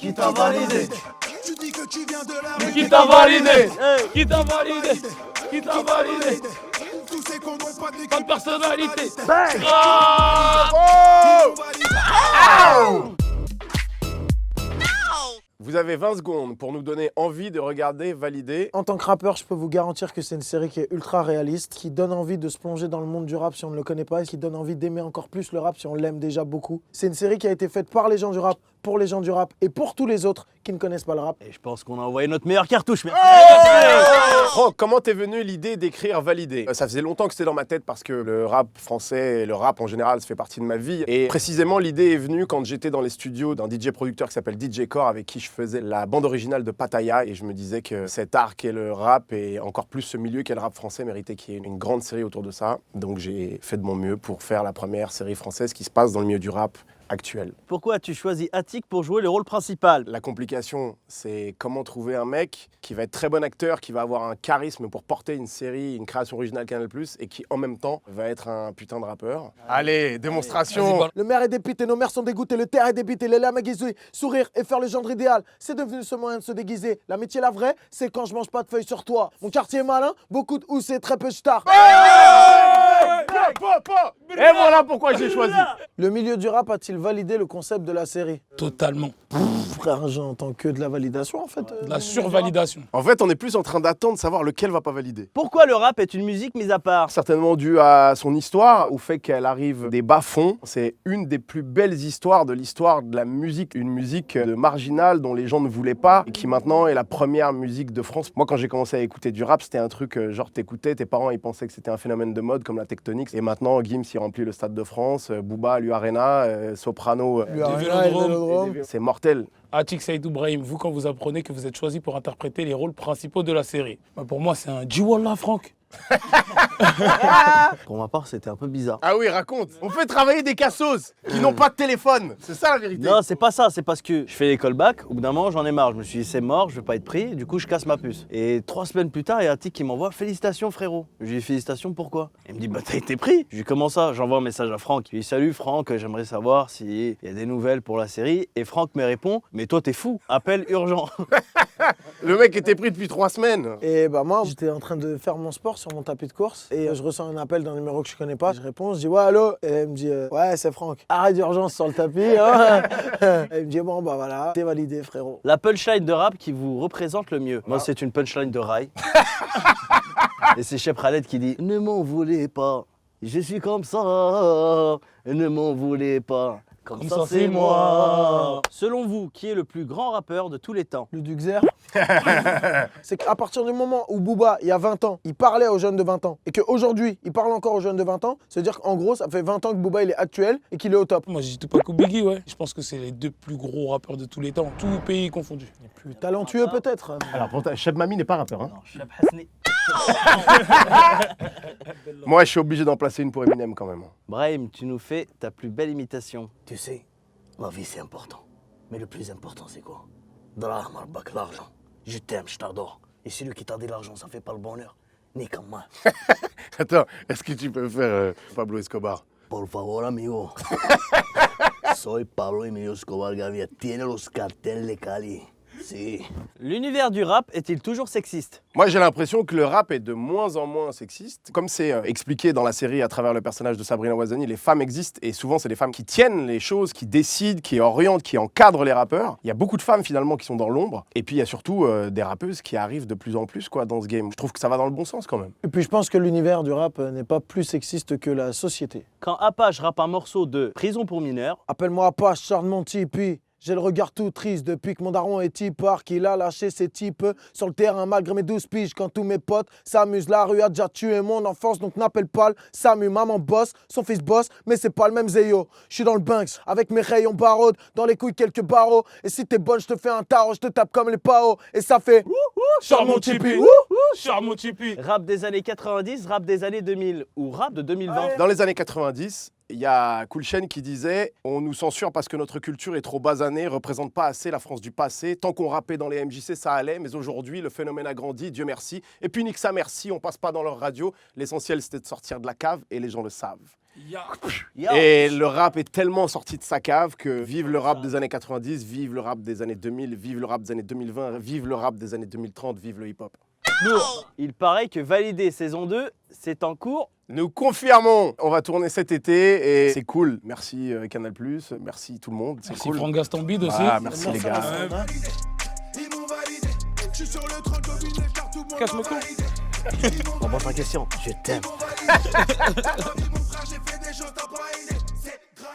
Qui t'a validé? Tu dis que tu viens de la Qui t'a validé? Qui t'a validé? Qui t'a validé? Tous ces cons n'ont pas Pas de personnalité. Vous avez 20 secondes pour nous donner envie de regarder Validé. En tant que rappeur, je peux vous garantir que c'est une série qui est ultra réaliste, qui donne envie de se plonger dans le monde du rap si on ne le connaît pas, et qui donne envie d'aimer encore plus le rap si on l'aime déjà beaucoup. C'est une série qui a été faite par les gens du rap, pour les gens du rap et pour tous les autres qui ne connaissent pas le rap. Et je pense qu'on a envoyé notre meilleure cartouche. Merci. Franck, comment t'es venue l'idée d'écrire Validé? Ça faisait longtemps que c'était dans ma tête parce que le rap français et le rap en général, ça fait partie de ma vie. Et précisément, l'idée est venue quand j'étais dans les studios d'un DJ producteur qui s'appelle DJ Core, avec qui je faisais la bande originale de Pattaya. Et je me disais que cet art qu'est le rap et encore plus ce milieu qu'est le rap français méritait qu'il y ait une grande série autour de ça. Donc j'ai fait de mon mieux pour faire la première série française qui se passe dans le milieu du rap actuel. Pourquoi as-tu choisi Attic pour jouer le rôle principal? La complication, c'est comment trouver un mec qui va être très bon acteur, qui va avoir un charisme pour porter une série, une création originale Canal+, et qui en même temps va être un putain de rappeur. Allez, démonstration. Le maire est dépité, nos mères sont dégoûtées, le terre est débité, les lames aiguisées, sourire et faire le gendre idéal. C'est devenu ce moyen de se déguiser. L'amitié, la vraie, c'est quand je mange pas de feuilles sur toi. Mon quartier est malin, beaucoup de housses et très peu de stars. Et voilà pourquoi j'ai choisi. Le milieu du rap a-t-il validé le concept de la série? Totalement. Frère, j'entends que de la validation en fait. De la survalidation. En fait, on est plus en train d'attendre de savoir lequel va pas valider. Pourquoi le rap est une musique mise à part? Certainement dû à son histoire, au fait qu'elle arrive des bas-fonds. C'est une des plus belles histoires de l'histoire de la musique. Une musique de marginale dont les gens ne voulaient pas et qui maintenant est la première musique de France. Moi, quand j'ai commencé à écouter du rap, c'était un truc genre t'écoutais, tes parents ils pensaient que c'était un phénomène de mode comme la tectonique. Et maintenant, Gims il remplit le Stade de France, Booba, l'U-Arena, Soprano, c'est mortel. Attic Seydou Brahim, vous quand vous apprenez que vous êtes choisi pour interpréter les rôles principaux de la série, pour moi c'est un Jiwallah Franck. Pour ma part, c'était un peu bizarre. Ah oui, raconte. On fait travailler des cassos qui n'ont pas de téléphone. C'est ça la vérité. Non, c'est pas ça, c'est parce que je fais les callbacks, au bout d'un moment j'en ai marre, je me suis dit c'est mort, je vais pas être pris, du coup je casse ma puce. Et 3 semaines plus tard, il y a Attic qui m'envoie félicitations frérot. Je lui dis félicitations pourquoi? Il me dit bah t'as été pris. Je lui dis comment ça? J'envoie un message à Franck. Je lui dis salut Franck, j'aimerais savoir s'il y a des nouvelles pour la série. Et Franck me répond mais toi t'es fou, appel urgent. Le mec était pris depuis 3 semaines. Et bah moi, j'étais en train de faire mon sport sur mon tapis de course et je reçois un appel d'un numéro que je connais pas. Je réponds, je dis ouais allô, et elle me dit ouais c'est Franck. Arrêt d'urgence sur le tapis. Hein. Elle me dit bon bah voilà, t'es validé frérot. La punchline de rap qui vous représente le mieux. Moi c'est une punchline de rail. Et c'est Cheb Khaled qui dit ne m'en voulez pas, je suis comme ça, ne m'en voulez pas. Comme ça c'est moi. Selon vous, qui est le plus grand rappeur de tous les temps? Le Duxer. C'est qu'à partir du moment où Booba, il y a 20 ans, il parlait aux jeunes de 20 ans et qu'aujourd'hui, il parle encore aux jeunes de 20 ans, c'est-à-dire qu'en gros, ça fait 20 ans que Booba, il est actuel et qu'il est au top. Moi j'ai dit Tupac ou Biggie, ouais. Je pense que c'est les 2 plus gros rappeurs de tous les temps, tout pays confondu. Plus talentueux peut-être. Alors pour Cheb Mami n'est pas rappeur. Hein. Non, Cheb Hasni. Moi je suis obligé d'en placer une pour Eminem quand même. Brahim, tu nous fais ta plus belle imitation. Tu sais, la vie c'est important. Mais le plus important c'est quoi? Draham al-Bak, l'argent. Je t'aime, je t'adore. Et celui qui t'a dit l'argent, ça fait pas le bonheur. Ni comme moi. Attends, est-ce que tu peux faire Pablo Escobar? Por favor, amigo. Soy Pablo Emilio Escobar Gaviria. Tiene los carteles de Cali. Si. L'univers du rap est-il toujours sexiste? Moi j'ai l'impression que le rap est de moins en moins sexiste. Comme c'est expliqué dans la série à travers le personnage de Sabrina Ouazani, les femmes existent et souvent c'est les femmes qui tiennent les choses, qui décident, qui orientent, qui encadrent les rappeurs. Il y a beaucoup de femmes finalement qui sont dans l'ombre. Et puis il y a surtout des rappeuses qui arrivent de plus en plus quoi, dans ce game. Je trouve que ça va dans le bon sens quand même. Et puis je pense que l'univers du rap n'est pas plus sexiste que la société. Quand Apache rappe un morceau de Prison pour mineurs, Appelle-moi Apache, charge mon tipi. J'ai le regard tout triste depuis que mon daron est tipard, qu'il a lâché ses types sur le terrain malgré mes 12 piges. Quand tous mes potes s'amusent, la rue a déjà tué mon enfance, donc n'appelle pas le Samu. Maman bosse, son fils bosse, mais c'est pas le même Zéyo. Je suis dans le Banks, avec mes rayons baraudes, dans les couilles quelques barreaux. Et si t'es bonne, je te fais un tarot, je te tape comme les paos. Et ça fait Charles mon Tipeee, Charles mon Tipeee. rap des années 90, rap des années 2000 ou rap de 2020. Dans les années 90, il y a Cool Chain qui disait « On nous censure parce que notre culture est trop basanée, représente pas assez la France du passé. Tant qu'on rappait dans les MJC, ça allait, mais aujourd'hui, le phénomène a grandi, Dieu merci. Et puis nique ça, merci, on passe pas dans leur radio. L'essentiel, c'était de sortir de la cave et les gens le savent. » Ya. Et le rap est tellement sorti de sa cave que vive le rap des années 90, vive le rap des années 2000, vive le rap des années 2020, vive le rap des années 2030, vive le hip-hop. Lourd. Il paraît que Validé saison 2, c'est en cours. Nous confirmons, on va tourner cet été et c'est cool. Merci Canal+, merci tout le monde, c'est Merci cool. Franck Gastambide aussi. Ah, merci les gars. Ils m'ont validé. Je suis sur le train comme une car tout le monde Casse-moi m'a tout. validé. On va ta question. Je t'aime. Mon frère, j'ai fait des choses, t'as pas idée. C'est grave.